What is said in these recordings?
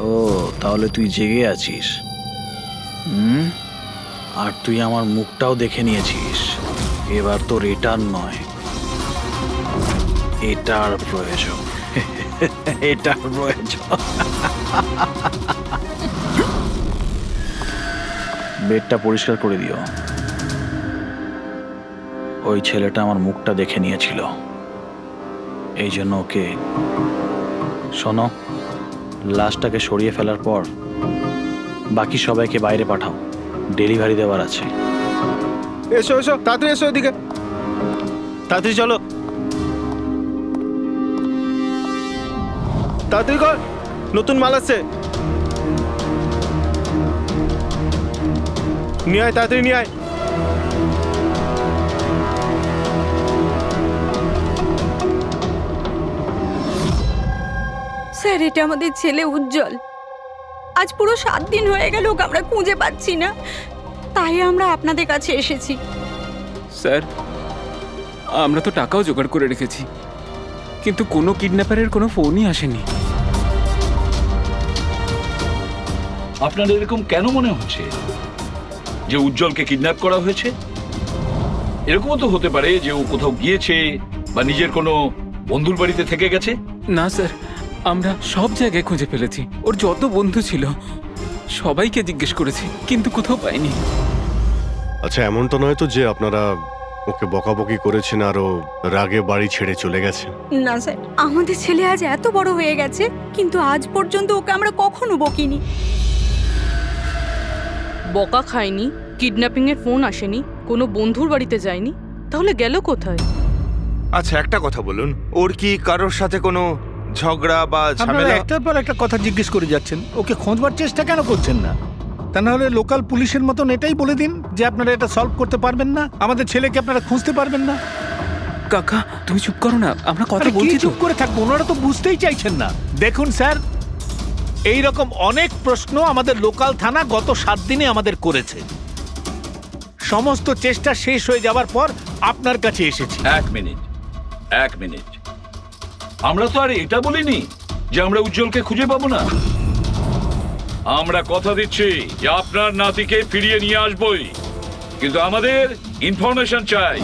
ও তাহলে তুই জেগে আছিস। আর তুই আমার মুখটাও দেখে নিয়েছিস। এবার তোর এটার নয়, এটার প্রয়োজন। এটার প্রয়োজন। বেডটা পরিষ্কার করে দিও। ওই ছেলেটা আমার মুখটা দেখে নিয়েছিল, এই জন্য ওকে। শোনো, লাশটাকে সরিয়ে ফেলার পর বাকি সবাইকে বাইরে পাঠাও, ডেলিভারি দেওয়ার আছে। এসো এসো, তাড়াতাড়ি এসো এদিকে, তাড়াতাড়ি চলো, তাড়াতাড়ি কর, নতুন মাল আসছে। নিয়ে আয়, তাড়াতাড়ি নিয়ে আয়। স্যার, এটা আমাদের ছেলে উজ্জ্বল। আজ পুরো 7 দিন হয়ে গেল ওকে আমরা খুঁজে পাচ্ছি না, তাই আমরা আপনাদের কাছে এসেছি। স্যার, আমরা তো টাকাও জোগাড় করে রেখেছি, কিন্তু কোনো কিডন্যাপারের কোনো ফোনই আসেনি। আপনার এরকম কেন মনে হচ্ছে যে উজ্জ্বলকে কিডন্যাপ করা হয়েছে? এরকমও তো হতে পারে যে ও কোথাও গিয়েছে বা নিজের কোনো বন্ধুর বাড়িতে থেকে গেছে। না স্যার, আমরা সব জায়গায় খুঁজে ফেলেছি। ওর যত বন্ধু ছিল সবাইকে জিজ্ঞেস করেছি, কিন্তু কোথাও পাইনি। আচ্ছা, এমন তো নয় তো যে আপনারা ওকে বকাবকি করেছেন আর ও রাগে বাড়ি ছেড়ে চলে গেছে? না স্যার, আমাদের ছেলে আজ এত বড় হয়ে গেছে, কিন্তু আজ পর্যন্ত ওকে আমরা কখনো বকিনি। বকা খায়নি, কিডন্যাপিং এর ফোন আসেনি, কোনো বন্ধুর বাড়িতে যায়নি, তাহলে গেল কোথায়? আচ্ছা, একটা কথা বলুন, ওর কি কারোর সাথে কোনো ঝগড়া বা আপনারা ঝামেলা? একটার পর একটা কথা জিজ্ঞেস করে যাচ্ছেন, ওকে খোঁজবার চেষ্টা কেন করছেন না? তা না হলে লোকাল পুলিশের মতন এটাই বলে দিন যে আপনারা এটা সলভ করতে পারবেন না, আমাদের ছেলেকে আপনারা খুঁজতে পারবেন না। কাকা, তুমি চুপ করো না, আমরা কথা আরে কি বলছি তো। চুপ করে থাকবো? ওনারা তো বুঝতেই চাইছেন না। দেখুন স্যার, এই রকম অনেক প্রশ্ন আমাদের লোকাল থানা গত 7 দিনে আমাদের করেছে। সমস্ত চেষ্টা শেষ হয়ে যাওয়ার পর আপনার কাছে এসেছি। এক মিনিট, আমরা তো আর এটা বলিনি যে আমরা উজ্জ্বলকে খুঁজে পাবো না। আমরা কথা দিচ্ছি যে আপনার নাতিকে ফিরিয়ে নিয়ে আসবই, কিন্তু আমাদের ইনফরমেশন চাই।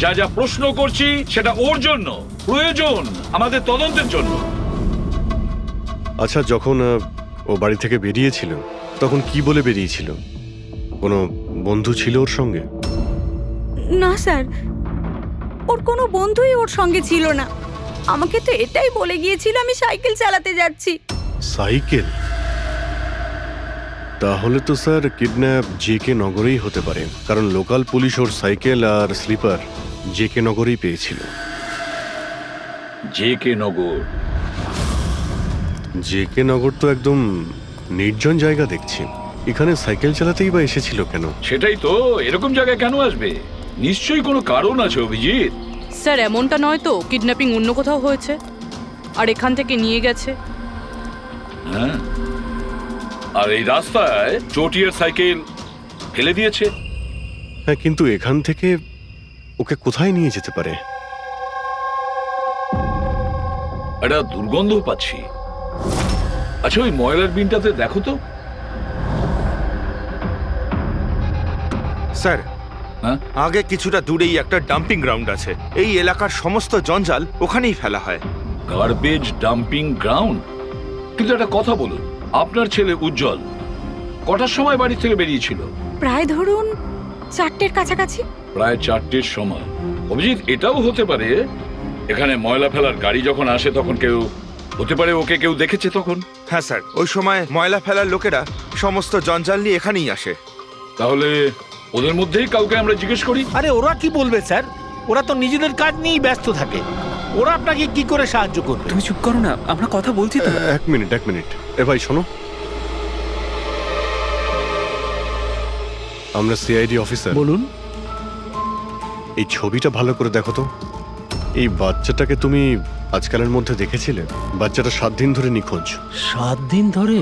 যা যা প্রশ্ন করছি সেটা ওর জন্য প্রয়োজন, আমাদের তদন্তের জন্য। আচ্ছা, যখন ও বাড়ি থেকে বেরিয়েছিল তখন কি বলে বেরিয়েছিল? কোনো বন্ধু ছিল ওর সঙ্গে? না স্যার, ওর কোনো বন্ধুই ওর সঙ্গে ছিল না। আমাকে তো এটাই বলে গিয়েছিল আমি সাইকেল চালাতে যাচ্ছি। সাইকেল? তাহলে তো স্যার কিডন্যাপ জেকে নগরেই হতে পারে, কারণ লোকাল পুলিশ ওর সাইকেল আর স্লিপার জেকে নগরেই পেয়েছিল। জেকে নগর? জেকে নগর তো একদম নির্জন জায়গা দেখছি, এখানে সাইকেল চালাতেই বা এসেছিল কেন? সেটাই তো, এরকম জায়গায় কেন আসবে? নিশ্চয়ই কোনো কারণ আছে অভিজিৎ। স্যার, এমনটা নয় তো কিডন্যাপিং অন্য কোথাও হয়েছে আর এখান থেকে নিয়ে গেছে? হ্যাঁ, আর এই রাস্তায় চটিয়ার সাইকেল ফেলে দিয়েছে। হ্যাঁ, কিন্তু এখান থেকে ওকে কোথায় নিয়ে যেতে পারে? একটা দুর্গন্ধ পাচ্ছি। আচ্ছা, ওই ময়লার বিনটাতে দেখো তো। স্যার, হ্যাঁ, আগে কিছুটা দূরেই একটা ডাম্পিং গ্রাউন্ড আছে। এই এলাকার সমস্ত জঞ্জাল ওখানেই ফেলা হয়। Garbage dumping ground? কিন্তু একটা কথা বলুন, আপনার ছেলে উজ্জ্বল কটার সময় বাড়ি থেকে বেরিয়েছিল? প্রায় ধরুন 4টের কাছাকাছি। প্রায় 4টের সময়। অভিজিৎ, এটাও হতে পারে এখানে ময়লা ফেলার গাড়ি যখন আসে তখন কেউ, হতে পারে ওকে কেউ দেখেছে তখন। হ্যাঁ স্যার, ওই সময় ময়লা ফেলার লোকেরা সমস্ত জঞ্জাল নিয়ে এখানেই আসে। তাহলে ওদের মধ্যেই কাউকে আমরা জিজ্ঞেস করি। আরে ওরা কি বলবে স্যার? ওরা তো নিজেদের কাজ নিয়েই ব্যস্ত থাকে, ওরা আপনাকে কি করে সাহায্য করবে? তুমি চুপ করো না, আমরা কথা বলছি তো। এক মিনিট। এ ভাই শোনো, আমরা সিআইডি অফিসার। বলুন। এই ছবিটা ভালো করে দেখো তো। এই বাচ্চাটাকে তুমি আজকালের মধ্যে দেখেছিলে? বাচ্চাটা 7 দিন ধরে নিখোঁজ। 7 দিন ধরে?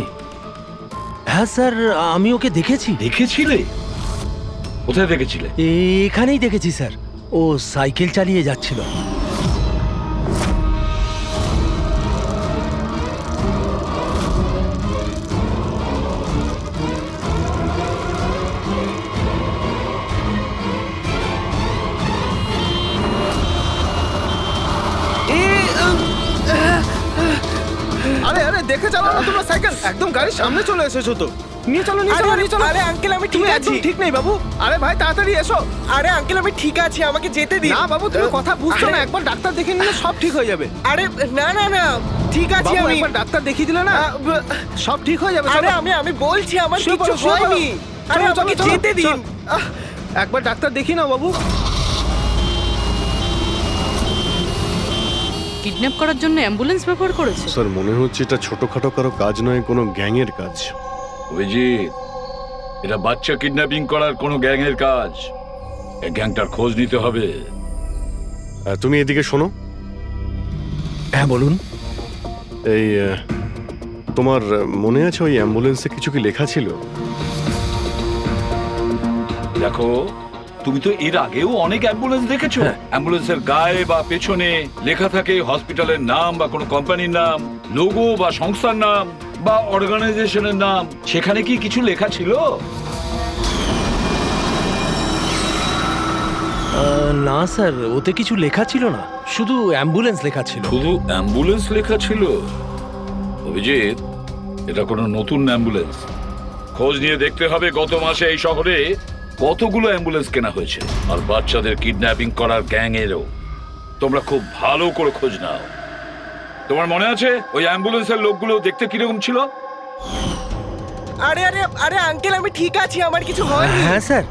হ্যাঁ স্যার, আমি ওকে দেখেছি। দেখেছিলে? কোথায় দেখেছিলে? এখানেই দেখেছি স্যার, ও সাইকেল চালিয়ে যাচ্ছিল। আরে আরে দেখে চালাও না তোমরা সাইকেল, একদম গাড়ির সামনে চলে এসেছো তো। নিয়ে চলো নিয়ে চলো নিয়ে চলো। আরে আঙ্কেল আমি ঠিক আছি। ঠিক নেই বাবু। আরে ভাই তাড়াতাড়ি এসো। আরে আঙ্কেল আমি ঠিক আছি, আমাকে যেতে দিন। না বাবু তুমি কথা বুঝছো না, একবার ডাক্তার দেখে নিলে সব ঠিক হয়ে যাবে। আরে না না না, ঠিক আছে বাবু আমি। একবার ডাক্তার দেখিয়ে দিলে না সব ঠিক হয়ে যাবে। আরে চলো। আমি বলছি আমার শুয়ে কিছু পড়ো, শুয়ে পড়ো। হয়নি। আরে চলো, আমাকে চলো, যেতে চলো। দিন। একবার ডাক্তার দেখি নাও বাবু। কিডন্যাপ করার জন্য অ্যাম্বুলেন্স ব্যবহার করেছে? স্যার মনে হচ্ছে এটা ছোটখাটো কারো কাজ নয়, কোনো গ্যাংয়ের কাজ। অভিজিৎ, এটা বাচ্চা কিডন্যাপিং করার কোনো গ্যাংয়ের কাজ। এই গ্যাংটার খোঁজ নিতে হবে। তুমি এদিকে শোনো। হ্যাঁ বলুন। এই তোমার মনে আছে ওই অ্যাম্বুলেন্সে কিছু কি লেখা ছিল? দেখো, তুমি তো এর আগেও অনেক অ্যাম্বুলেন্স দেখেছো। অ্যাম্বুলেন্সের গায়ে বা পেছনে লেখা থাকে হসপিটালের নাম বা কোনো কোম্পানির নাম, লোগো বা সংস্থার নাম বা অর্গানাইজেশনের নাম। সেখানে কি কিছু লেখা ছিল? না স্যার, ওতে কিছু লেখা ছিল না, শুধু অ্যাম্বুলেন্স লেখা ছিল। শুধু অ্যাম্বুলেন্স লেখা ছিল? অভিজিৎ, এটা কোনো নতুন অ্যাম্বুলেন্স। খোঁজ নিয়ে দেখতে হবে গত মাসে এই শহরে কতগুলো অ্যাম্বুলেন্স কেনা হয়েছে। আর বাচ্চাদের কিডন্যাপিং করার গ্যাং এরও। তোমরা খুব ভালো করে খোঁজ নাও। তোমার মনে আছে ওই অ্যাম্বুলেন্সের লোকগুলো দেখতে কিরকম ছিল? আরে আরে আরে আঙ্কেল আমি ঠিক আছি, আমার কিছু হয়নি। হ্যাঁ স্যার,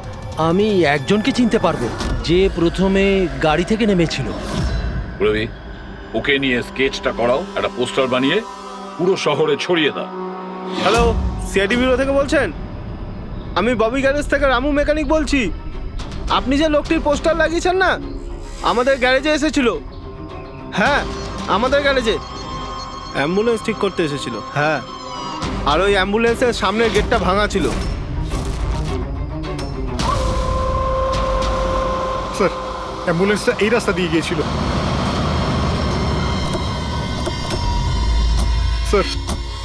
আমি একজনকে চিনতে পারবো যে প্রথমে গাড়ি থেকে নেমেছিল। রবি, ওকে নিয়ে স্কেচটা করাও, একটা পোস্টার বানিয়ে পুরো শহরে ছড়িয়ে দাও। হ্যালো, সিআইডি ব্যুরো থেকে বলছেন? আমি ববি গ্যারেজ থেকে রামু মেকানিক বলছি। আপনি যে লোকটির পোস্টার লাগিয়েছেন না, আমাদের গ্যারেজে এসেছিল। হ্যাঁ, আমাদের গ্যারেজে অ্যাম্বুলেন্স ঠিক করতে এসেছিল। হ্যাঁ, আর ওই অ্যাম্বুলেন্সের সামনের গেটটা ভাঙা ছিল। স্যার, অ্যাম্বুলেন্সটা এই রাস্তা দিয়ে গিয়েছিল। স্যার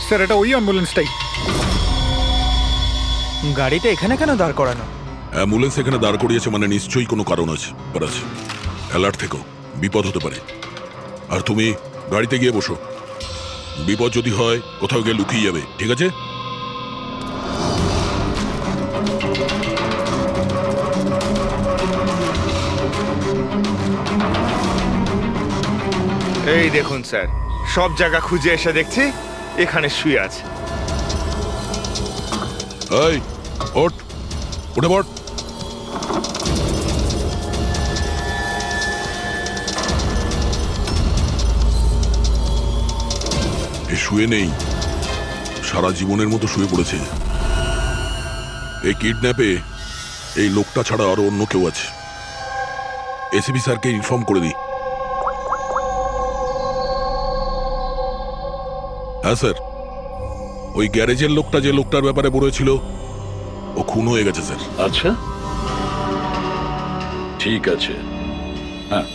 স্যার এটা ওই অ্যাম্বুলেন্সটাই। গাড়িটা এখানে কেন দাঁড় করানো? অ্যাম্বুলেন্স এখানে দাঁড় করিয়েছে মানে নিশ্চয়ই কোনো কারণ আছে। অ্যালার্ট থেকো, বিপদ হতে পারে। আর তুমি গাড়িতে গিয়ে বসো, বিপদ যদি হয় কোথাও গিয়ে লুকিয়ে যাবে, ঠিক আছে? এই দেখুন স্যার, সব জায়গা খুঁজে এসে দেখছি এখানে শুয়ে আছে। এই ওঠ, উঠে পড়। এ শুয়ে নেই, সারা জীবনের মতো শুয়ে পড়েছে। এই কিডন্যাপে এই লোকটা ছাড়া আরো অন্য কেউ আছে। এসিপি স্যারকে ইনফর্ম করে দিই। হ্যাঁ স্যার, ওই গ্যারেজের লোকটা যে লোকটার ব্যাপারে বলেছিল ও খুন হয়ে গেছে স্যার। আচ্ছা, ঠিক আছে। হ্যাঁ,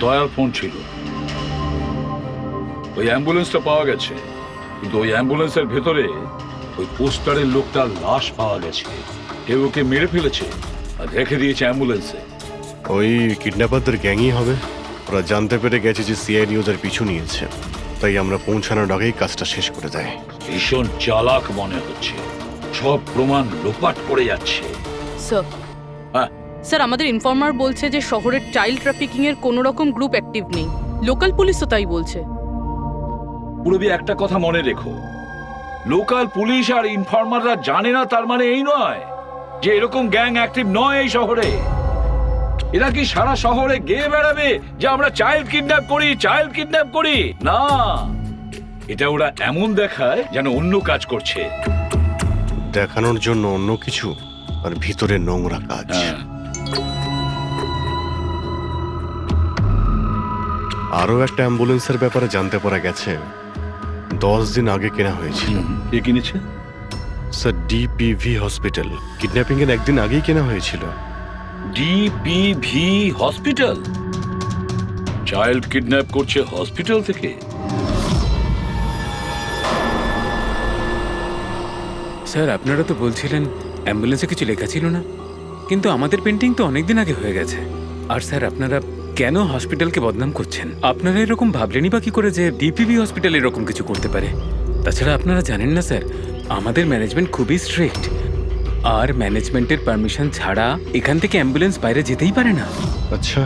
দয়ার ফোন ছিল। ওই অ্যাম্বুলেন্সটা পাওয়া গেছে, কিন্তু ওই অ্যাম্বুলেন্সের ভেতরে ওই পোস্টারের লোকটার লাশ পাওয়া গেছে। কেউ ওকে মেরে ফেলেছে আর রেখে দিয়েছে অ্যাম্বুলেন্সে। ওই কিডন্যাপারদের গ্যাংই হবে। ওরা জানতে পেরে গেছে যে সিআইডি ওদের পিছু নিয়েছে, তাই আমরা পৌঁছানোর আগেই কাজটা শেষ করে দেয়। ভীষণ চালাক মনে হচ্ছে, সব প্রমাণ লোপাট করে যাচ্ছে। স্যার, হ্যাঁ, স্যার আমাদের ইনফর্মার বলছে যে শহরের চাইল্ড ট্রাফিকিং এর কোনো রকম গ্রুপ অ্যাক্টিভ নেই। লোকাল পুলিশও তাই বলছে। পুরবি একটা কথা মনে রেখো, লোকাল পুলিশ আর ইনফর্মাররা জানে না তার মানে এই নয় যে এরকম গ্যাং অ্যাক্টিভ নয় এই শহরে। এরা কি সারা শহরে গেয়ে বেড়াবে যে আমরা চাইল্ড কিডন্যাপ করি, চাইল্ড কিডন্যাপ করি? না, এটা ওরা এমন দেখায় যেন অন্য কাজ করছে। দেখানোর জন্য অন্য কিছু আর ভিতরে নোংরা কাজ। আরো একটা অ্যাম্বুলেন্সের ব্যাপারে জানতে পারা গেছে 10 দিন আগে কেনা হয়েছিল। কে কিনেছে? স্যার ডিপিভি হসপিটাল কিডন্যাপিং এর একদিন আগেই কেনা হয়েছিল। ডিপিভি হসপিটাল? চাইল্ড কিডন্যাপ করছে হসপিটাল থেকে? স্যার আপনারা তো বলছিলেন অ্যাম্বুলেন্সে কিছু লেখা ছিল না, কিন্তু আমাদের পেন্টিং তো অনেকদিন আগে হয়ে গেছে। আর স্যার আপনারা কেন হসপিটালকে বদনাম করছেন? আপনারা এরকম ভাবলেনই বা কি করে যে ডিপিভি হসপিটাল এরকম কিছু করতে পারে? তাছাড়া আপনারা জানেন না স্যার, আমাদের ম্যানেজমেন্ট খুবই স্ট্রিক্ট, আর ম্যানেজমেন্টের পারমিশন ছাড়া এখান থেকে অ্যাম্বুলেন্স বাইরে যেতেই পারে না। আচ্ছা,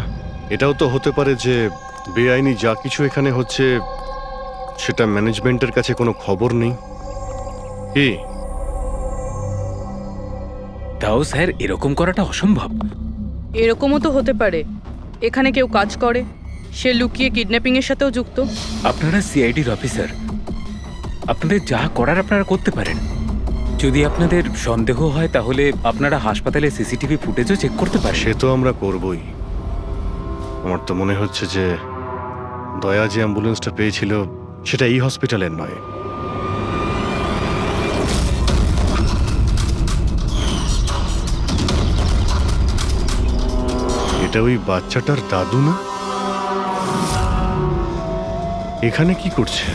এটাও তো হতে পারে যে বেআইনি যা কিছু এখানে হচ্ছে সেটা ম্যানেজমেন্টের কাছে কোনো খবর নেই। কি? তাও স্যার এরকম করাটা অসম্ভব। এরকমও তো হতে পারে এখানে কেউ কাজ করে, সে লুকিয়ে কিডন্যাপিং এর সাথেও যুক্ত। আপনারা সিআইডির অফিসার, আপনাদের যা করার আপনারা করতে পারেন। যদি আপনাদের সন্দেহ হয় তাহলে আপনারা হাসপাতালে সিসিটিভি ফুটেজও চেক করতে পারেন। সে তো আমরা করবই। আমার তো মনে হচ্ছে যে দয়া যে অ্যাম্বুলেন্সটা পেয়েছিল সেটা এই হসপিটালের নয়। এটা ওই বাচ্চাটার দাদু না? এখানে কি করছে?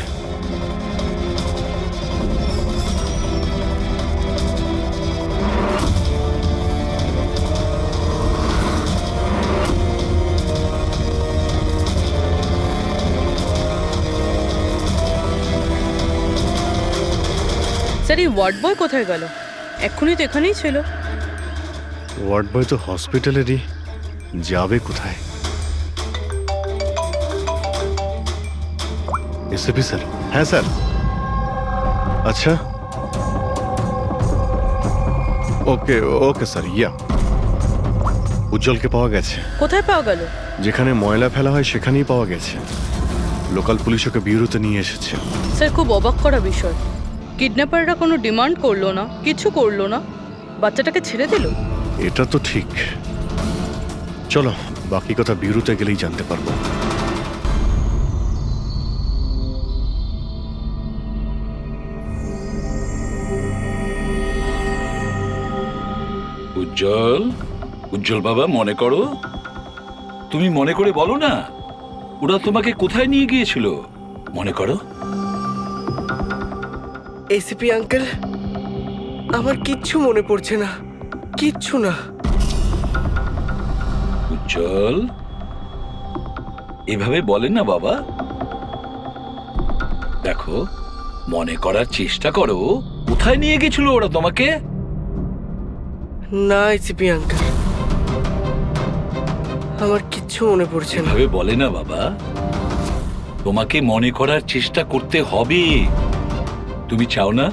স্যার এই ওয়ার্ড বয় কোথায় গেল? এক্ষুনি তো এখানেই ছিল। ওয়ার্ড বয় তো হসপিটালেরই, যাবে কোথায়? SAP sir? হ্যাঁ স্যার। আচ্ছা, ওকে ওকে স্যার। ইয়া, উজ্জ্বলকে পাওয়া গেছে। কোথায় পাওয়া গেল? যেখানে ময়লা ফেলা হয় সেখানেই পাওয়া গেছে। লোকাল পুলিশ ওকে ব্যুরোতে নিয়ে এসেছে। স্যার খুব অবাক করা বিষয়, কিডন্যাপাররা কোনো ডিমান্ড করলো না, কিছু করলো না, বাচ্চাটাকে ছেড়ে দিল। এটা তো ঠিক। চলো, বাকি কথা ব্যুরোতে গেলেই জানতে পারবো। উজ্জ্বল, উজ্জ্বল বাবা, মনে করো, তুমি মনে করে বলো না, ওরা তোমাকে কোথায় নিয়ে গিয়েছিল? মনে করো। এসিপি আঙ্কেল, আমার কিচ্ছু মনে পড়ছে না, কিচ্ছু না। উজ্জ্বল, এভাবে বলেন না বাবা। দেখো, মনে করার চেষ্টা করো, কোথায় নিয়ে গেছিল ওরা তোমাকে? না এসিপি আঙ্কেল, আমার কিচ্ছু মনে পড়ছে না। এভাবে বলে না বাবা, তোমাকে মনে করার চেষ্টা করতে হবে। তুমি চাও না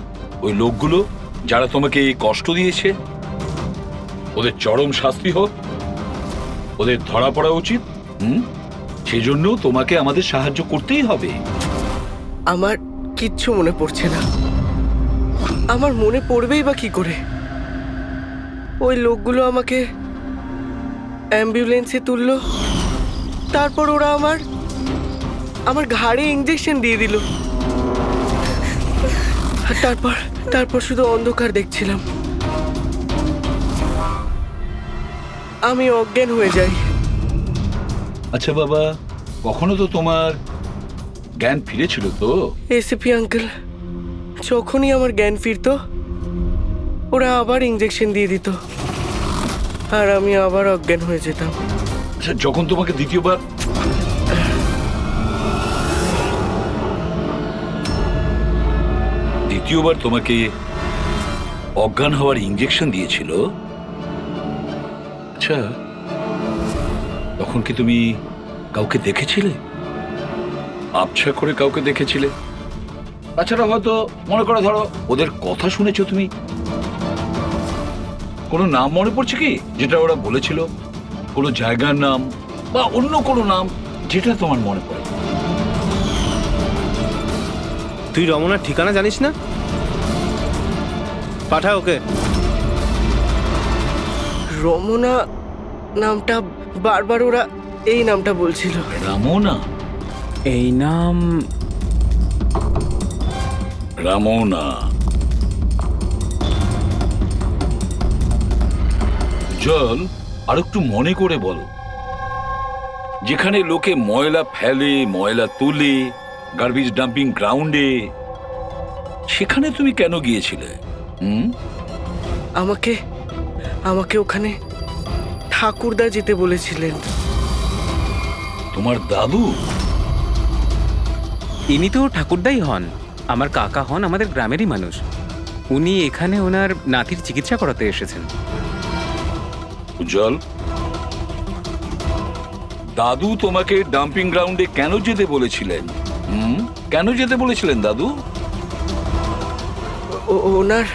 ওই লোকগুলো যারা তোমাকে এই কষ্ট দিয়েছে ওদের চরম শাস্তি হোক, ওদের ধরা পড়া উচিত? সেজন্য তোমাকে আমাদের সাহায্য করতেই হবে। আমার কিচ্ছু মনে পড়ছে না। আমার মনে পড়বেই বা কি করে? ওই লোকগুলো আমাকে অ্যাম্বুলেন্সে তুললো, তারপর ওরা আমার ঘাড়ে ইঞ্জেকশন দিয়ে দিল। আর তারপর শুধু অন্ধকার দেখছিলাম। আমি অজ্ঞান হয়ে যাই। আচ্ছা বাবা, কখনো তো তোমার জ্ঞান ফিরেছিল তো? এসিপি আঙ্কেল, যখনই আমার জ্ঞান ফিরতো ওরা আবার ইঞ্জেকশন দিয়ে দিত, আর আমি আবার অজ্ঞান হয়ে যেতাম। আচ্ছা, যখন তোমাকে দ্বিতীয়বার তোমাকে অজ্ঞান হওয়ার ইঞ্জেকশন দিয়েছিল, আচ্ছা তখন কি তুমি কাউকে দেখেছিলে? আবছা করে কাউকে দেখেছিলে? তাছাড়া হয়তো মনে করো, ধরো ওদের কথা শুনেছো তুমি, কোনো নাম মনে পড়ছে কি যেটা ওরা বলেছিল? কোনো জায়গার নাম বা অন্য কোনো নাম যেটা তোমার মনে পড়ে? তুই রমনার ঠিকানা জানিস না? পাঠা ওকে। রমনা নামটা বারবার ওরা এই নামটা বলছিল। রামনা? এই নাম রামনা? উজ্জ্বল, আর একটু মনে করে বল, যেখানে লোকে ময়লা ফেলে, ময়লা তুলে, গার্বেজ ডাম্পিং গ্রাউন্ডে, সেখানে তুমি কেন গিয়েছিলে? আমাকে আমাকে ওখানে ঠাকুরদা যেতে বলেছিলেন। তোমার দাদু? ইনি তো ঠাকুরদাই হন, আমার কাকা হন, আমাদের গ্রামেরই মানুষ। উনি এখানে ওনার নাতির চিকিৎসা করাতে এসেছেন। উজ্জ্বল, দাদু তোমাকে ডাম্পিং গ্রাউন্ডে কেন যেতে বলেছিলেন? কেন যেতে বলেছিলেন দাদু? ওনার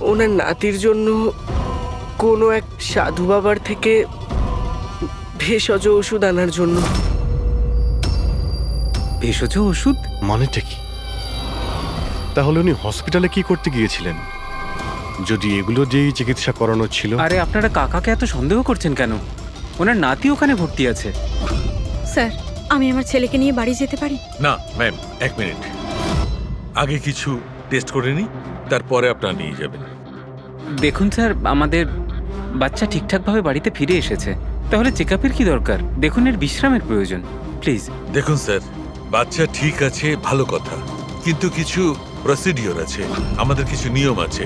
ওনার নাতির জন্য কোনো এক সাধু বাবার থেকে ভেষজ ওষুধ আনার জন্য। ভেষজ ওষুধ মানেটা কি? তাহলে উনি হসপিটালে কি করতে গিয়েছিলেন যদি এগুলো দিয়েই চিকিৎসা করানো ছিল? আরে আপনারা কাকাকে এত সন্দেহ করছেন কেন? ওনার নাতি ওখানে ভর্তি আছে। স্যার, আমি আমার ছেলেকে নিয়ে বাড়ি যেতে পারি? না ম্যাম, 1 মিনিট, আগে কিছু টেস্ট করে নি, তারপরে আপনারা নিয়ে যাবেন। দেখুন স্যার, আমাদের বাচ্চা ঠিকঠাকভাবে বাড়িতে ফিরে এসেছে, তাহলে চেকআপের কি দরকার? দেখুন, এর বিশ্রামের প্রয়োজন, প্লিজ। দেখুন স্যার, বাচ্চা ঠিক আছে, ভালো কথা, কিন্তু কিছু প্রসিডিওর আছে, আমাদের কিছু নিয়ম আছে,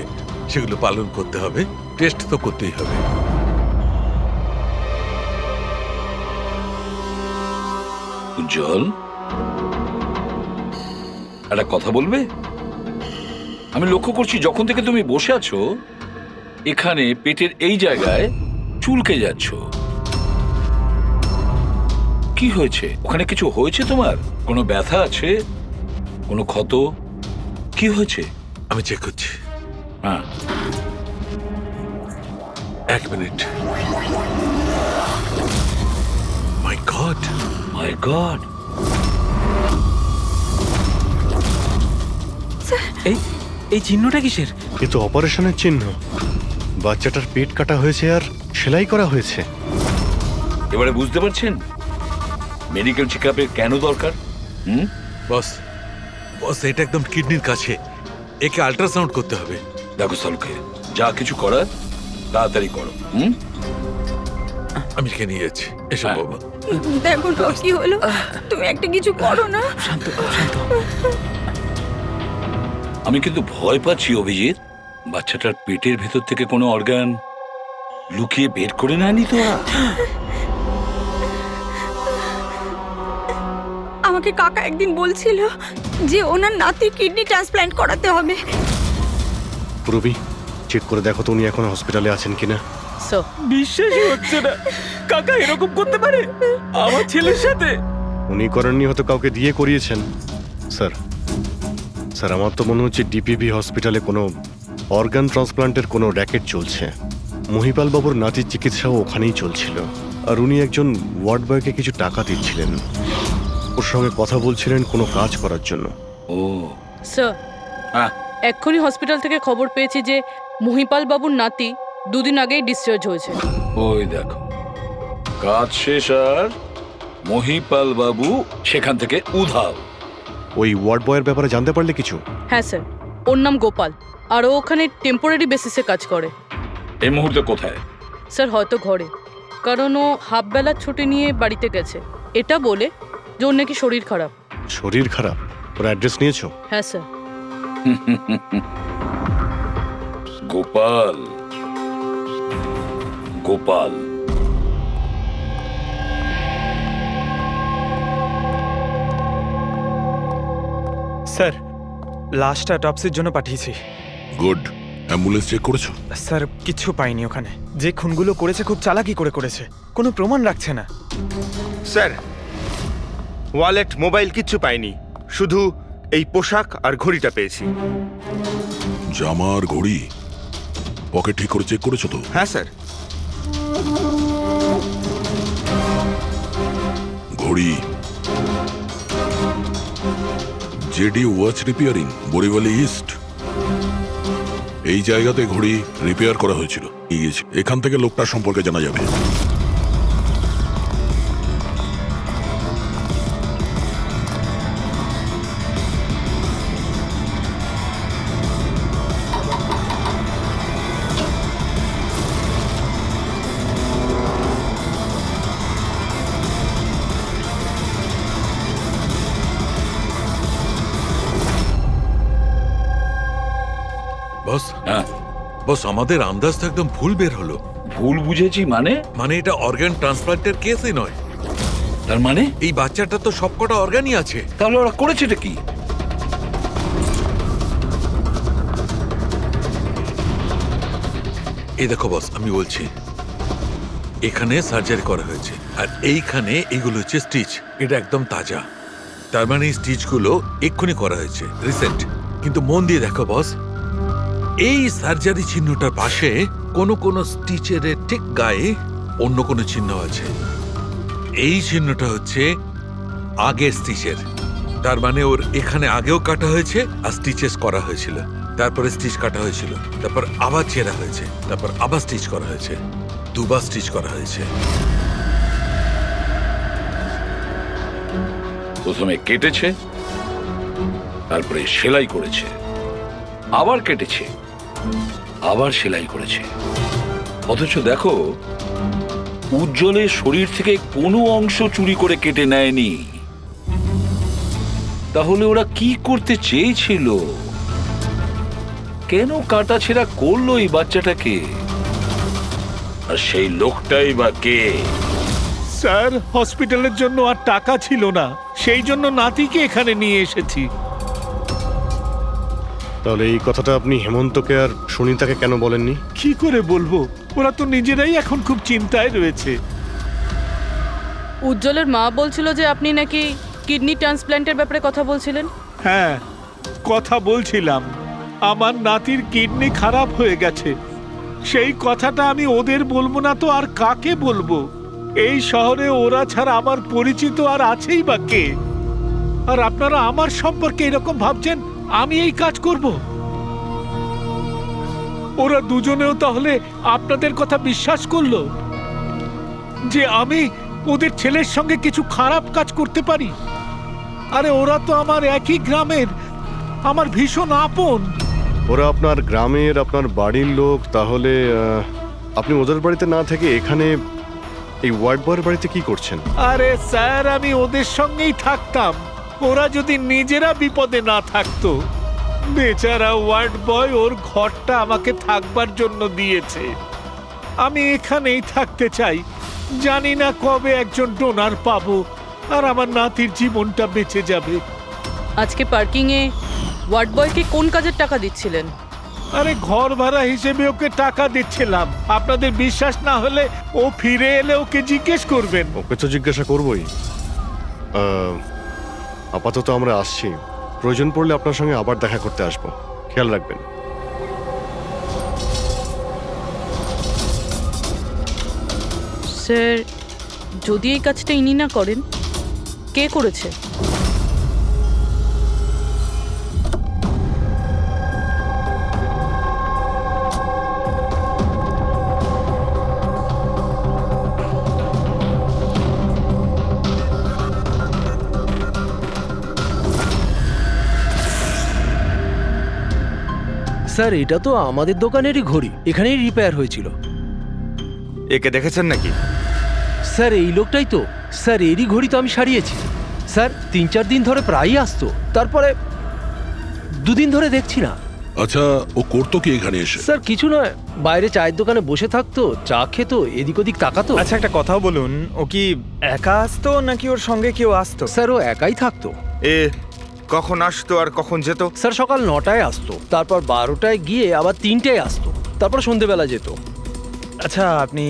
সেগুলো পালন করতে হবে। টেস্ট তো করতেই হবে। উজ্জ্বল, একটা কথা বলবে? আমি লক্ষ্য করছি যখন থেকে তুমি বসে আছো এখানে, পেটের এই জায়গায় চুলকে যাচ্ছ। কি হয়েছে? ওখানে কিছু হয়েছে তোমার? কোনো ব্যথা আছে? কোনো ক্ষত? কি হয়েছে? আমি চেক করছি। হ্যাঁ, 1 মিনিট। মাই গড, মাই গড। এই এই চিহ্নটা কিসের? এ তো অপারেশনের চিহ্ন। বাচ্চাটার পেট কাটা হয়েছে আর সেলাই করা হয়েছে। এবারে বুঝতে পারছেন মেডিকেল চেকআপের কেন দরকার? বস, বস, এটা একদম কিডনির কাছে, একে আল্ট্রাসাউন্ড করতে হবে। দেখো সালুকে, যা কিছু করার তাড়াতাড়ি করো। আমি একে নিয়ে যাচ্ছি, এসো বাবা। দেখো না কি হলো, তুমি একটা কিছু করো না। শান্ত শান্ত। আমি কিন্তু ভয় পাচ্ছি অভিজিৎ, বাচ্চাটার পেটের ভেতর থেকে কোনো অর্গান লুকিয়ে বের করে নেয়নি তো? আমাকে কাকা একদিন বলছিল যে ওনার নাতির কিডনি ট্রান্সপ্ল্যান্ট করাতে হবে। পুরবি, চেক করে দেখো তো উনি এখন হসপিটালে আছেন কিনা। স্যার, বিশ্বাসই হচ্ছে না, কাকা এরকম করতে পারে আমার ছেলের সাথে। উনি করেননি, হয়তো কাউকে দিয়ে করিয়েছেন। স্যার, স্যার, আমার তো মনে হচ্ছে ডিপিভি হসপিটালে কোনো অর্গান ট্রান্সপ্লান্টের কোনো র্যাকেট চলছে। মহিপাল বাবুর নাতির চিকিৎসাও ওখানেই চলছিল, আর উনি একজন ওয়ার্ড বয়কে কিছু টাকা দিচ্ছিলেন, ওর সঙ্গে কথা বলছিলেন কোনো কাজ করার জন্য। ও স্যার, হ্যাঁ, এক্ষুনি হসপিটাল থেকে খবর পেয়েছি যে মহিপাল বাবুর নাতি 2 দিন আগেই ডিসচার্জ হয়েছে। ওই দেখো, কাজ শেষ আর মহিপাল বাবু সেখান থেকে উধাও। ওই ওয়ার্ড বয়ের ব্যাপারে জানতে পারলে কিছু? হ্যাঁ স্যার, ওর নাম গোপাল, আর ও ওখানে টেম্পোরারি বেসিসে কাজ করে। এই মুহূর্তে কোথায়? স্যার, হয়তো ঘরে, কারণ ও হাফ বেলার ছুটি নিয়ে বাড়িতে গেছে, এটা বলে যে ওর নাকি শরীর খারাপ। শরীর খারাপ? ওর অ্যাড্রেস নিয়েছো? হ্যাঁ sir. Gopal, Gopal, sir, last অটপসির জন্য পাঠিয়েছি। গুড। অ্যাম্বুলেন্স চেক করেছো? স্যার, কিছু পাইনি ওখানে। যে খুনগুলো করেছে খুব চালাকি করে করেছে, কোনো প্রমাণ রাখছে না। স্যার, ওয়ালেট, মোবাইল কিচ্ছু পাইনি, শুধু এই পোশাক আর ঘড়িটা পেয়েছি। জামা আর ঘড়ি পকেট ঠিক করে চেক করেছো তো? হ্যাঁ স্যার। ঘড়ি জেডি ওয়াচ রিপেয়ারিং, বরিওয়ালি ইস্ট, এই জায়গাতে ঘড়ি রিপেয়ার করা হয়েছিল। এখান থেকে লোকটার সম্পর্কে জানা যাবে। বস হ্যাঁ, বস আমাদের আন্দাজ তো একদম ভুল বের হলো। ভুল বুঝেছি মানে? মানে এটা অর্গান ট্রান্সপ্লান্টের কেসই নয়। তার মানে এই বাচ্চাটা তো সবকটা অর্গানই আছে। তাহলে ওরা করেছেটা কি? এই দেখো বস, আমি বলছি এখানে সার্জারি করা হয়েছে আর এইখানে এইগুলো হচ্ছে স্টিচ। এটা একদম তাজা, তার মানে এই স্টিচগুলো এক্ষুনি করা হয়েছে, রিসেন্ট। কিন্তু মন দিয়ে দেখো বস, এই সার্জারি চিহ্নটার পাশে কোনো কোনো স্টিচের ঠিক গায়ে অন্য কোনো চিহ্ন আছে। এই চিহ্নটা হচ্ছে আগের স্টিচের, তার মানে ওর এখানে আগেও কাটা হয়েছে আর স্টিচেস করা হয়েছিল, তারপরে স্টিচ কাটা হয়েছিল, তারপর আবার চেরা হয়েছে, তারপর আবার স্টিচ করা হয়েছে, দুবার স্টিচ করা হয়েছে। প্রথমে কেটেছে, তারপরে সেলাই করেছে, আবার কেটেছে, আবার সেলাই করেছে। অথচ দেখো, উজ্জ্বলের শরীর থেকে কোনো অংশ চুরি করে কেটে নেয়নি। তাহলে ওরা কি করতে চেয়েছিল? কেন কাটাছেঁড়া করলো এই বাচ্চাটাকে? আর সেই লোকটাই বা কে? স্যার, হসপিটালের জন্য আর টাকা ছিল না, সেই জন্য নাতিকে এখানে নিয়ে এসেছি। তাহলে এই কথাটা আপনি হেমন্তকে আর সুনিতাকে কেন বলেননি? কি করে বলবো, ওরা তো নিজেরাই এখন খুব চিন্তায় রয়েছে। উজ্জ্বলের মা বলছিল যে আপনি নাকি কিডনি ট্রান্সপ্ল্যান্টের ব্যাপারে কথা বলছিলেন। হ্যাঁ, কথা বলছিলাম। আমার নাতির কিডনি খারাপ হয়ে গেছে, সেই কথাটা আমি ওদের বলবো না তো আর কাকে বলবো? এই শহরে ওরা ছাড়া আমার পরিচিত আর আছেই বা কে? আর আপনারা আমার সম্পর্কে এরকম ভাবছেন আমি এই কাজ করব? ওরা দুজনেও তাহলে আপনাদের কথা বিশ্বাস করলো যে আমি ওদের ছেলের সঙ্গে কিছু খারাপ কাজ করতে পারি? আরে ওরা তো আমার একই গ্রামের, আমার ভীষণ আপন। ওরা আপনার গ্রামের, আপনার বাড়ির লোক, তাহলে আপনি ওদের বাড়িতে না থেকে এখানে এই ওয়ার্ড বয়ের বাড়িতে কি করছেন? আরে স্যার, আমি ওদের সঙ্গেই থাকতাম, ওরা যদি নিজেরা বিপদে না থাকতো। বেচারা ওয়ার্ড বয় ওর ঘরটা আমাকে থাকবার জন্য দিয়েছে। আমি এখানেই থাকতে চাই, জানি না কবে একজন ডোনার পাবো আর আমার নাতির জীবনটা বেঁচে যাবে। আজকে পার্কিংয়ে ওয়ার্ড বয়কে কোন কাজের টাকা দিচ্ছিলেন? আরে ঘর ভাড়া হিসেবে ওকে টাকা দিচ্ছিলাম। আপনাদের বিশ্বাস না হলে ও ফিরে এলে ওকে জিজ্ঞেস করবেন। ওকে তো জিজ্ঞাসা করবোই। আপাতত আমরা আসছি, প্রয়োজন পড়লে আপনার সঙ্গে আবার দেখা করতে আসবো, খেয়াল রাখবেন। স্যার, যদি এই কাজটা ইনি না করেন, কে করেছে? স্যার, এটা তো আমাদের দোকানেরই ঘড়ি, এখানেই রিপেয়ার হয়েছিল। একে দেখেছেন নাকি? স্যার, এই লোকটাই তো। স্যার, এরই ঘড়ি তো আমি সারিয়েছি। স্যার, 3-4 দিন ধরে প্রায়ই আসতো, তারপরে 2 দিন ধরে দেখছি না। আচ্ছা, ও করতো কি এখানে এসে? স্যার, কিছু নয়, বাইরে চায়ের দোকানে বসে থাকতো, চা খেত, এদিক ওদিক তাকাতো। আচ্ছা, একটা কথাও বলুন, ও কি একা আসতো নাকি ওর সঙ্গে কেউ আসতো? স্যার, ও একাই থাকতো। এ কখন আসতো আর কখন যেত? স্যার, সকাল 9টায় আসতো, তারপর 12টায় গিয়ে আবার 3টায় আসতো, তারপর সন্ধেবেলা যেত। আচ্ছা, আপনি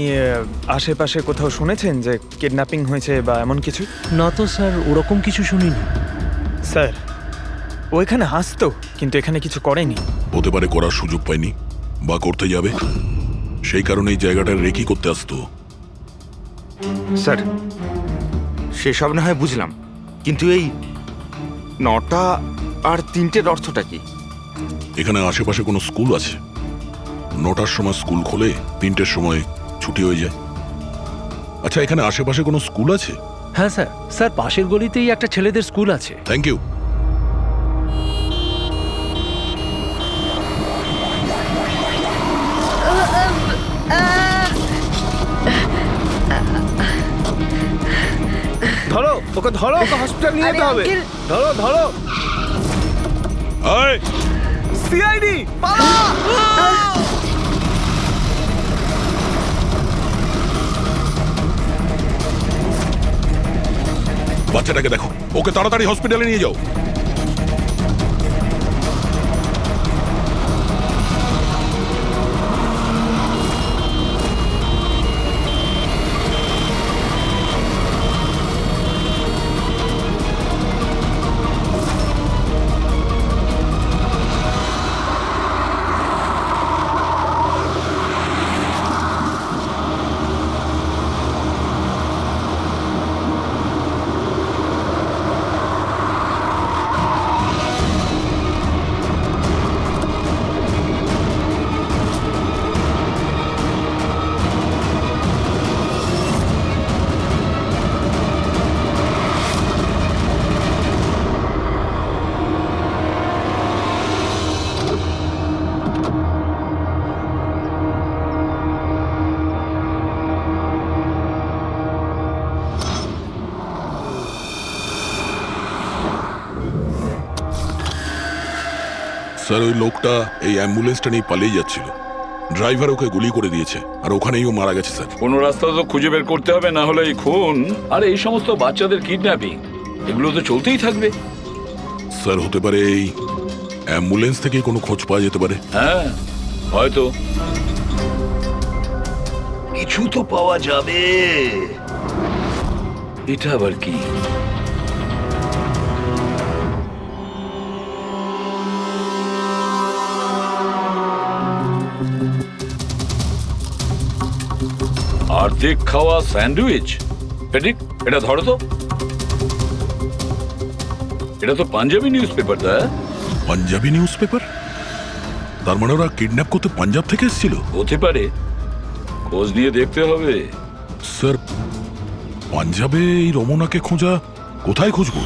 আশেপাশে কোথাও শুনেছেন যে কিডন্যাপিং হয়েছে বা এমন কিছু? না তো স্যার, ওরকম কিছু শুনিনি। স্যার, ও এখানে আসতো কিন্তু এখানে কিছু করেনি। হতে পারে করার সুযোগ পায়নি বা করতে যাবে, সেই কারণে এই জায়গাটা রেকি করতে আসতো। স্যার, সেসব না হয় বুঝলাম, কিন্তু এই 9টা আর 3টের অর্থটা কি? এখানে আশেপাশে কোনো স্কুল আছে? 9টার সময় স্কুল খোলে, 3টের সময় ছুটি হয়ে যায়। আচ্ছা, এখানে আশেপাশে কোনো স্কুল আছে? হ্যাঁ স্যার, স্যার পাশের গলিতেই একটা ছেলেদের স্কুল আছে। Thank you. ধরো ওকে, ধরো ওকে, হসপিটাল নিয়ে যেতে হবে। ধরো ধরো। সিআইডি পালা! বাচ্চাটাকে দেখো, ওকে তাড়াতাড়ি হসপিটালে নিয়ে যাও। স্যার, ওই লোকটা এই অ্যাম্বুলেন্সটা নিয়ে পালিয়ে যাচ্ছিল। ড্রাইভার ওকে গুলি করে দিয়েছে, আর ওখানেই ও মারা গেছে স্যার। কোনো রাস্তা তো খুঁজে বের করতে হবে, না হলে এই খুন আর এই সমস্ত বাচ্চাদের কিডন্যাপিং এগুলো তো চলতেই থাকবে। স্যার, হতে পারে এই অ্যাম্বুলেন্স থেকে কোনো খোঁজ পাওয়া যেতে পারে। হ্যাঁ, হয়তো কিছু তো পাওয়া যাবে। এটা আবার কি? আর্ধেক খাওয়া স্যান্ডউইচ। পেডিক, এটা ধরো তো। এটা তো Punjabi newspaper. Punjabi newspaper? তার মানে ওরা কিডন্যাপ করতে পাঞ্জাব থেকে এসেছিল? হতে পারে, খোঁজ নিয়ে দেখতে হবে। স্যার, পাঞ্জাবে এই রমনাকে খোঁজা, কোথায় খুঁজবো?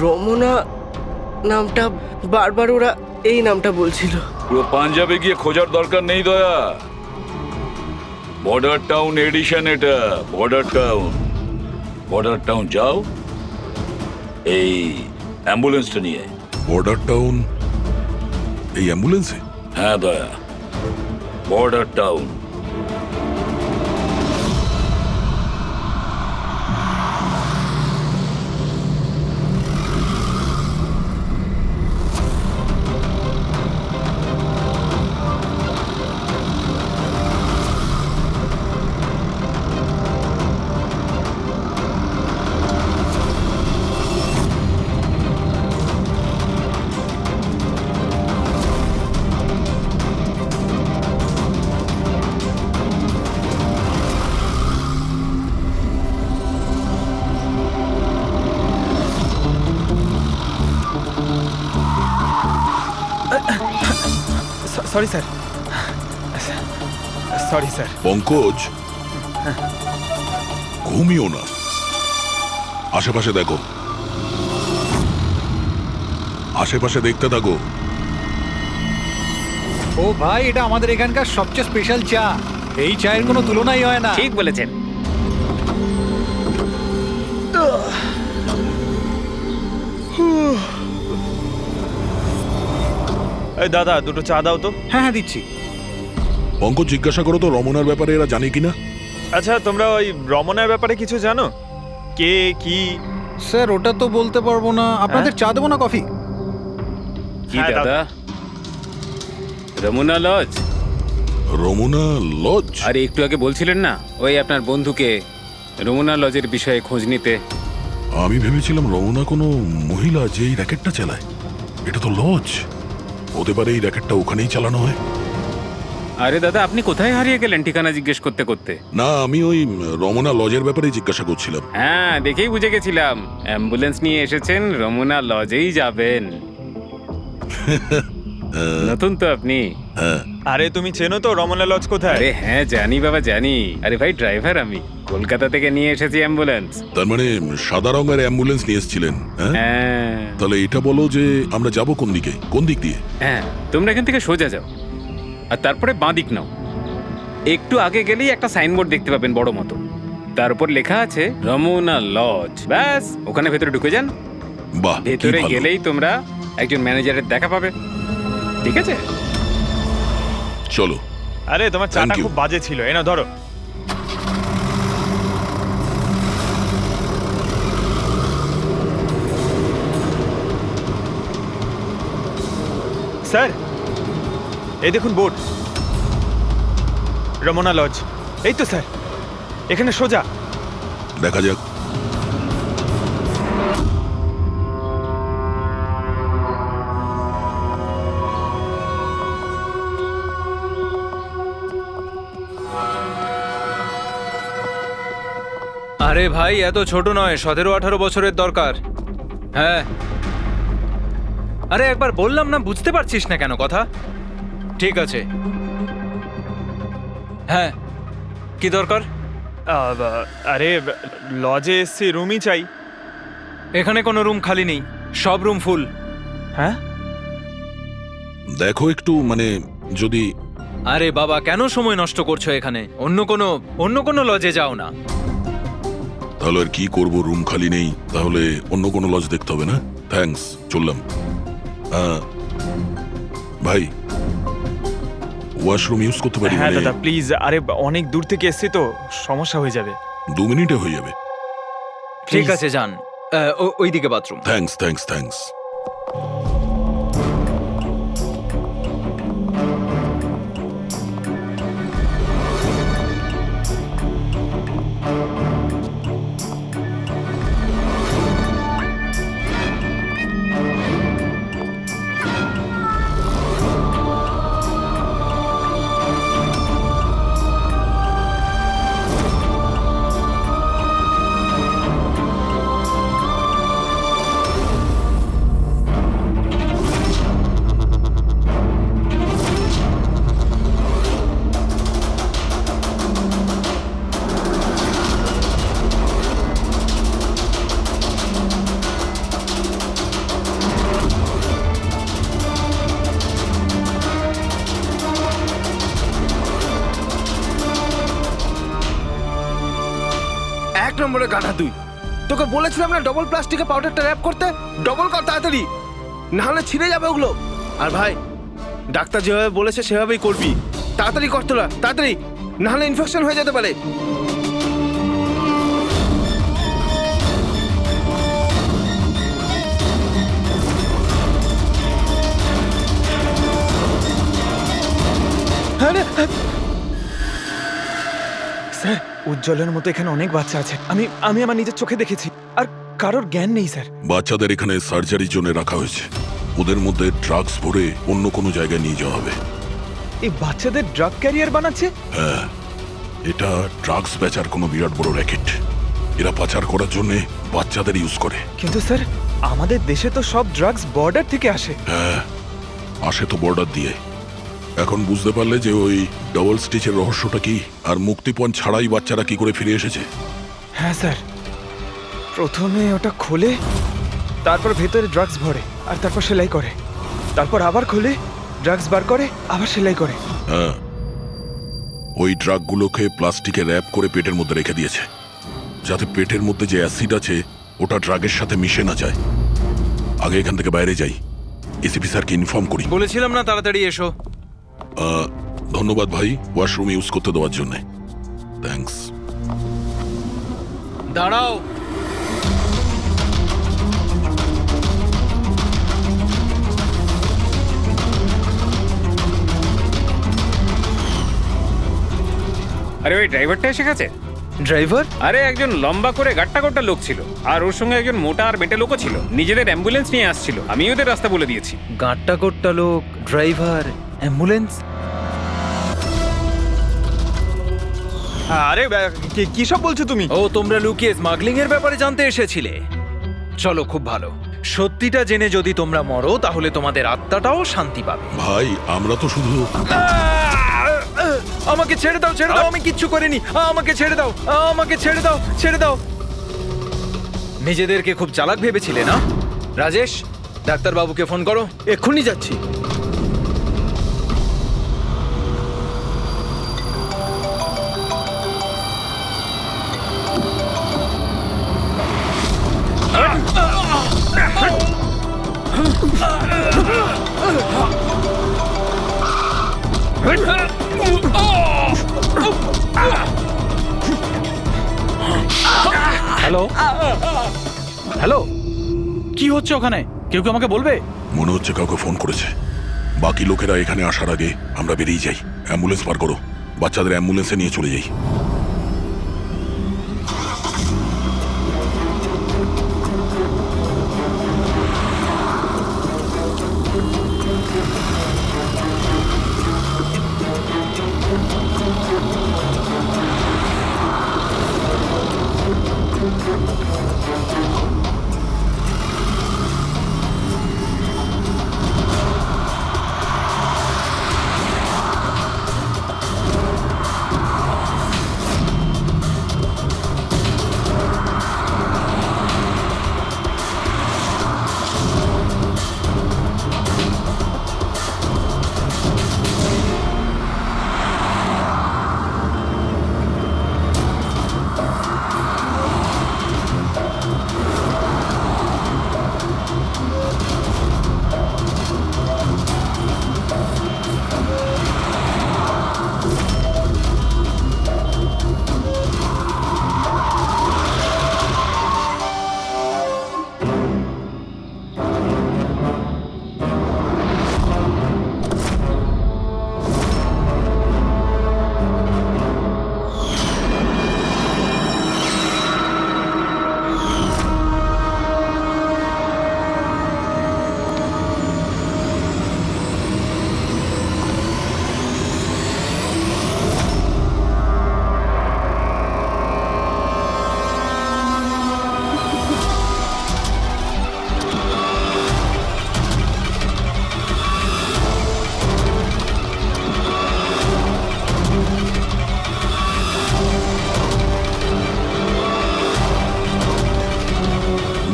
রমনা নামটা বারবার ওরা এই নামটা বলছিল। পুরো পাঞ্জাবে গিয়ে খোঁজার দরকার নেই দয়া। বর্ডার টাউন এডিশন এটা, বর্ডার টাউন। বর্ডার টাউন যাও, এই অ্যাম্বুলেন্সটা নিয়ে। বর্ডার টাউন এই অ্যাম্বুলেন্সে? হ্যাঁ Daya, border town. Sorry sir, sorry sir. Pankaj, ঘুমিও না, আশেপাশে দেখো, আশেপাশে দেখতে থাকো। ও ভাই, এটা আমাদের এখানকার সবচেয়ে স্পেশাল চা। এই চায়ের কোনো তুলনাই হয় না। ঠিক বলেছেন। এই দাদা, দুটো চা দাও তো। হ্যাঁ হ্যাঁ, দিচ্ছি। পঙ্কজ, জিজ্ঞাসা করো তো রমনার ব্যাপারে এরা জানে কিনা। আচ্ছা, তোমরা ওই রমনার ব্যাপারে কিছু জানো? কে কি? স্যার, ওটা তো বলতে পারবো না। আপনাদের চা দেবো না কফি? কি দাদা? রমনা লজ? রমনা লজ? আরে একটু আগে বলছিলেন না ওই আপনার বন্ধুকে রমনা লজের বিষয়ে খোঁজ নিতে। আমি ভেবেছিলাম রমনা কোনো মহিলা যে এই র্যাকেটটা চালায়। এটা তো লজ, হতে পারে এই র্যাকেটটা ওখানেই চালানো হয়। আরে দাদা, আপনি কোথায় হারিয়ে গেলেন ঠিকানা জিজ্ঞেস করতে করতে? না, আমি ওই রমনা লজের ব্যাপারেই জিজ্ঞাসা করছিলাম। হ্যাঁ, দেখেই বুঝে গেছিলাম অ্যাম্বুলেন্স নিয়ে এসেছেন, রমনা লজেই যাবেন। নতুন তো আপনি? আরে তুমি চেনো তো রমনা লজ কোথায়? আরে হ্যাঁ, জানি বাবা, জানি। আরে ভাই, ড্রাইভার আমি, কলকাতা থেকে নিয়ে এসেছি অ্যাম্বুলেন্স। তার মানে সাদা রঙের অ্যাম্বুলেন্স নিয়ে এসেছিলেন? হ্যাঁ। তাহলে এটা বলো যে আমরা যাব কোন দিকে, কোন দিক দিয়ে? হ্যাঁ, তোমরা এখান থেকে সোজা যাও, আর তারপরে বাঁ দিক নাও। একটু আগে গেলেই একটা সাইনবোর্ড দেখতে পাবেন বড় মতো, তার উপর লেখা আছে রমনা লজ। ব্যাস, ওখানে ভেতরে ঢুকে যান। বাহ, ভেতরে গেলেই তোমরা একজন ম্যানেজারের দেখা পাবে, ঠিক আছে? চলো। আরে তোমার Thank চাটা you. খুব বাজে ছিল, এ না ধরো। স্যার, এই দেখুন বোর্ড, রমনা লজ। এই তো স্যার, এখানে সোজা। দেখা যাক। আরে ভাই, এত ছোট নয়, 17-18 বছরের দরকার। হ্যাঁ, আরে একবার বললাম না, বুঝতে পারছিস না কেন কথা? ঠিক আছে, হ্যাঁ, কি দরকার? আরে লজে এসছি, রুমই চাই। এখানে কোনো রুম খালি নেই, সব রুম ফুল। হ্যাঁ, দেখো একটু, মানে যদি... আরে বাবা, কেন সময় নষ্ট করছো এখানে? অন্য কোনো লজে যাও না। তাহলে আর কি করব, রুম খালি নেই, তাহলে অন্য কোনো লজ দেখতে হবে না? থ্যাঙ্কস, চললাম। ভাই, ওয়াশরুম ইউজ করতে পারি? হ্যাঁ মানে দাদা প্লিজ, আরে অনেক দূর থেকে এসছি তো, সমস্যা হয়ে যাবে। 2 মিনিটে হয়ে যাবে। ঠিক আছে, যান, ওইদিকে বাথরুম। Thanks thanks thanks. এক নম্বরে গাধা তুই। তোকে বলেছিলাম না ডবল প্লাস্টিকের পাউডারটা র্যাপ করতে, ডবল কর তাড়াতাড়ি, না হলে ছিঁড়ে যাবে ওগুলো। আর ভাই, ডাক্তার যেভাবে বলেছে সেভাবেই করবি। তাড়াতাড়ি কর তোরা, তাড়াতাড়ি, না হলে ইনফেকশন হয়ে যেতে পারে। স্যার, উজ্জ্বলের মতো এখানে অনেক বাচ্চা আছে, আমি আমার নিজের চোখে দেখেছি, আর কারোর জ্ঞান নেই স্যার। বাচ্চাদের এখানে সার্জারির জন্য রাখা হয়েছে, ওদের মধ্যে ড্রাগস ভরে অন্য কোনো জায়গায় নিয়ে যাওয়া হবে। এই বাচ্চাদের ড্রাগ ক্যারিয়ার বানাচ্ছে? হ্যাঁ, এটা ড্রাগস বেচার কোনো বিরাট বড় র্যাকেট। এরা পাচার করার জন্য বাচ্চাদের ইউজ করে। কিন্তু স্যার, আমাদের দেশে তো সব ড্রাগস বর্ডার থেকে আসে। হ্যাঁ, আসে তো বর্ডার দিয়ে। এখন বুঝতে পারলে যে ওই ডবল স্টিচের রহস্যটা কি, আর মুক্তিপণ ছাড়াই বাচ্চারা কি করে ফিরে এসেছে? হ্যাঁ স্যার, প্রথমে ওটা খোলে, তারপর ভেতরে ড্রাগস ভরে, আর তারপর সেলাই করে, তারপর আবার খোলে, ড্রাগস বার করে, আবার সেলাই করে। হ্যাঁ, ওই ড্রাগগুলোকে প্লাস্টিকে র্যাপ করে পেটের মধ্যে রেখে দিয়েছে, যাতে পেটের মধ্যে যে অ্যাসিড আছে ওটা ড্রাগের সাথে মিশে না যায়। আগে এখান থেকে বাইরে যাই, এসিপি স্যারকে ইনফর্ম করি। বলেছিলাম না তাড়াতাড়ি এসো। ধন্যবাদ ভাই, ওয়াশরুম ইউজ করতে দেওয়ার জন্য। থ্যাঙ্কস। দাঁড়াও, আরে ওই ড্রাইভারটা এসে গেছে। ড্রাইভার? আরে একজন লম্বা করে গাট্টা গোট্টা লোক ছিল, আর ওর সঙ্গে একজন মোটা আর বেটে লোকও ছিল, নিজেদের অ্যাম্বুলেন্স নিয়ে আসছিল, আমি ওদের রাস্তা বলে দিয়েছি। গাট্টা গোট্টা লোক, ড্রাইভার, অ্যাম্বুলেন্স? আরে কি সব বলছো তুমি? ও, তোমরা লুকিয়ে স্মাগলিং এর ব্যাপারে জানতে এসেছিলে? চলো, খুব ভালো। সত্যিটা জেনে যদি তোমরা মরো, তাহলে তোমাদের আত্মাটাও শান্তি পাবে। ভাই, আমরা তো শুধু... আমাকে ছেড়ে দাও, ছেড়ে দাও, আমি কিচ্ছু করিনি, আমাকে ছেড়ে দাও, আমাকে ছেড়ে দাও, ছেড়ে দাও। নিজেদেরকে খুব চালাক ভেবেছিলে না? রাজেশ, ডাক্তারবাবুকে ফোন করো। এক্ষুনি যাচ্ছি। হ্যালো হ্যালো, কি হচ্ছে ওখানে? কেউ কি আমাকে বলবে? মনে হচ্ছে কাউকে ফোন করেছে। বাকি লোকেরা এখানে আসার আগে আমরা বেরিয়ে যাই। অ্যাম্বুলেন্স পার করো, বাচ্চাদের অ্যাম্বুলেন্সে নিয়ে চলে যাই।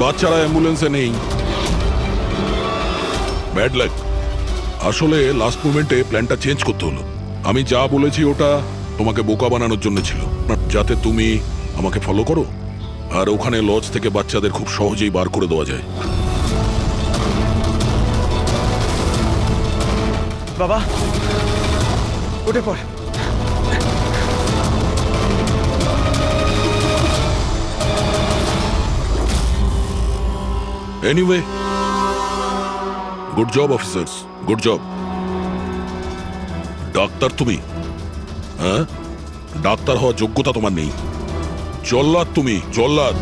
বাচ্চারা অ্যাম্বুলেন্সে নেই। Bad luck. আসলে লাস্ট মোমেন্টে প্ল্যানটা চেঞ্জ করতে হলো। আমি যা বলেছি ওটা তোমাকে বোকা বানানোর জন্য ছিল, যাতে তুমি আমাকে ফলো করো আর ওখানে লজ থেকে বাচ্চাদের খুব সহজেই বার করে দেওয়া যায়। বাবা, উঠে পড়। Anyway, good job officers, good job. Doctor তুমি? হ্যাঁ, ডাক্তার হওয়ার যোগ্যতা তোমার নেই। জল্লাদ তুমি, জল্লাদ।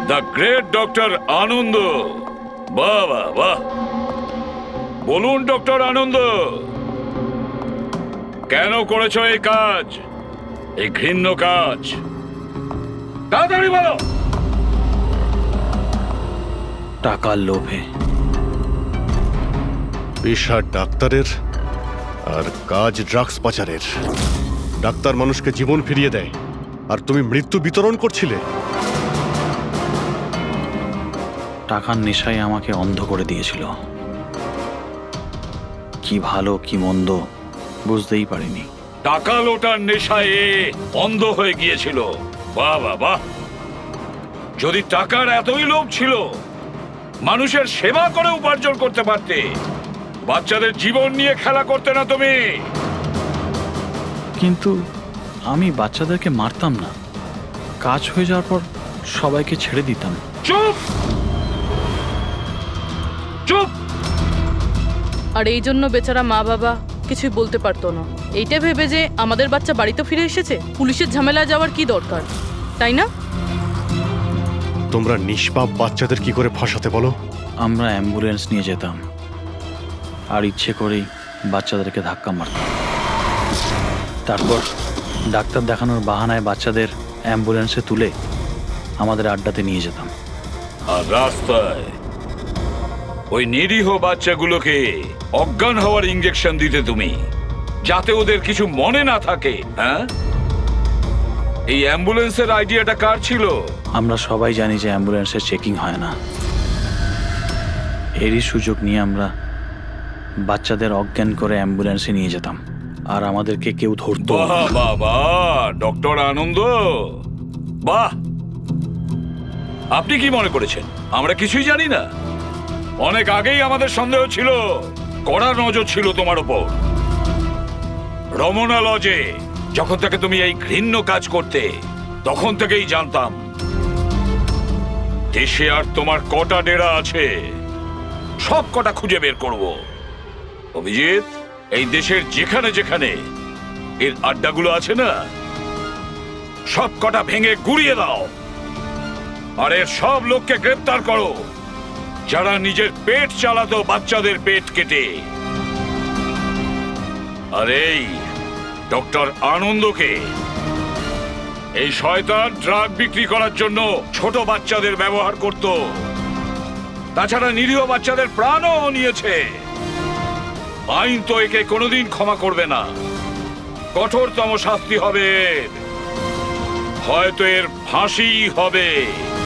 দ্য গ্রেট ডক্টর আনন্দ। বাহ বাহ বাহ। বলুন ডক্টর আনন্দ, কেন করেছো এই কাজ, এই ঘৃণ্য কাজ? তাড়াতাড়ি বলো। টাকার লোভে। পেশা ডাক্তারের আর কাজ ড্রাগস পাচারের। ডাক্তার মানুষকে জীবন ফিরিয়ে দেয়, আর তুমি মৃত্যু বিতরণ করছিলে। টাকার নেশায় আমাকে অন্ধ করে দিয়েছিল। কি ভালো কি মন্দ বুঝতেই পারিনি। টাকা লোটার নেশায় অন্ধ হয়ে গিয়েছিল। বাহ বাহ বাহ। যদি টাকার এতই লোভ ছিল, মানুষের সেবা করে উপার্জন করতে পারতে। বাচ্চাদের জীবন নিয়ে খেলা করতে না তুমি। কিন্তু আমি বাচ্চাদেরকে মারতাম না, কাজ হয়ে যাওয়ার পর সবাইকে ছেড়ে দিতাম। চুপ চুপ। আর এই জন্য বেচারা মা বাবা কিছুই বলতে পারতো না। এইটা ভেবে যে আমাদের বাচ্চা বাড়িতে ফিরে এসেছে, পুলিশের ঝামেলা যাওয়ার কি দরকার, তাই না? তোমরা নিষ্পাপ বাচ্চাদের কি করে ফাঁসাতে বলো? আমরা অ্যাম্বুলেন্স নিয়ে যেতাম আর ইচ্ছে করেই বাচ্চাদেরকে ধাক্কা মারতাম। তারপর ডাক্তার দেখানোর বাহানায় বাচ্চাদের অ্যাম্বুলেন্সে তুলে আমাদের আড্ডাতে নিয়ে যেতাম। আর রাস্তায় ওই নিরীহ বাচ্চাগুলোকে অজ্ঞান হওয়ার ইঞ্জেকশন দিতে তুমি, যাতে ওদের কিছু মনে না থাকে। হ্যাঁ, এই অ্যাম্বুলেন্সের আইডিয়াটা কার ছিল? আমরা সবাই জানি যে অ্যাম্বুলেন্সের চেকিং হয় না। এরই সুযোগ নিয়ে আমরা বাচ্চাদের অজ্ঞান করে অ্যাম্বুলেন্সে নিয়ে যেতাম, আর আমাদেরকে কেউ ধরতো না। বাহ বাহ বাহ, ডক্টর আনন্দ, বাহ। আপনি কি মনে করেছেন আমরা কিছুই জানি না? অনেক আগেই আমাদের সন্দেহ ছিল, কড়া নজর ছিল তোমার উপর। রমনা লজে যখন থেকে তুমি এই ঘৃণ্য কাজ করতে, তখন থেকেই জানতাম দেশে আর তোমার কটা ডেরা আছে সব কটা খুঁজে বের করব। অভিজিৎ, এই দেশের যেখানে যেখানে এর আড্ডাগুলো আছে না, সব কটা ভেঙে গুড়িয়ে দাও। আর এর সব লোককে গ্রেফতার করো যারা নিজের পেট চালাতো বাচ্চাদের পেট কেটে। আর এই ডক্টর আনন্দকে, এই শয়তান ড্রাগ বিক্রি করার জন্য ছোট বাচ্চাদের ব্যবহার করত। তাছাড়া নিরীহ বাচ্চাদের প্রাণও নিয়েছে। আইন তো একে কোনোদিন ক্ষমা করবে না। কঠোরতম শাস্তি হবে এর। হয়তো এর ফাঁসি হবে।